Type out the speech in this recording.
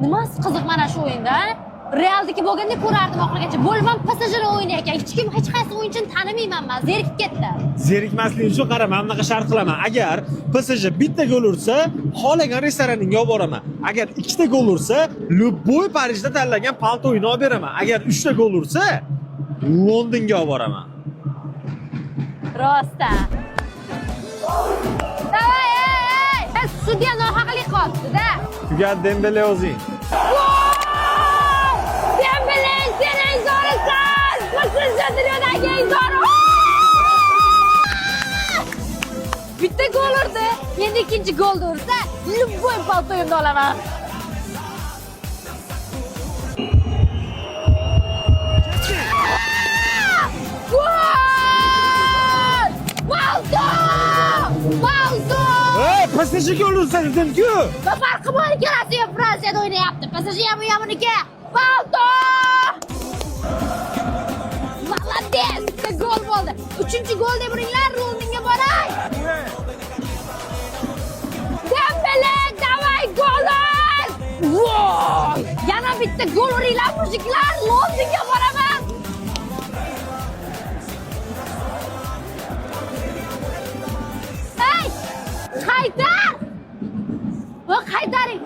Nimasi qiziq mana shu o'yinda? Realdagi bo'lganda ko'rardim oxirigacha. Bo'lmam passajirni o'ynayotgan. Hech kim hech qaysi o'yinchini tanimayman men. Zerikib ketdi. Zerikmaslik uchun qara, men bunaqa shart qilaman. Agar PSG bitta gol ursa, xohlagan restoraninga olib boraman. Agar ikkita gol ursa, Любой Parijda tanlagan palto uyini olib beraman. Agar 3 ta gol ursa, Londonga olib boraman. Rosta. Davay, ey! Sudya nohaqlik qilibdi-da. Tugat Dembele o'zing. Dembele sening zo'risan! Qo'shimcha dunyodagi eng zo'ri! Bitta gol urdi, endi ikkinchi golni ursa, любой paltoyimni olaman. Gol! Palto! Palto! Ey, PSG gol ursa dedim-ku. Va farqi bor ikkalasi ham Fransiyada o'ynayapti. PSG ham u yamuniki. Palto! Молодец! Bitta gol bo'ldi. 3-gol deb uringlar, Londonga boray. Dembele, davay gol! Voy! Yana bitta gol uringlar, mujiklar, Londonga boraman. Hey! Haydar! O Haydaring!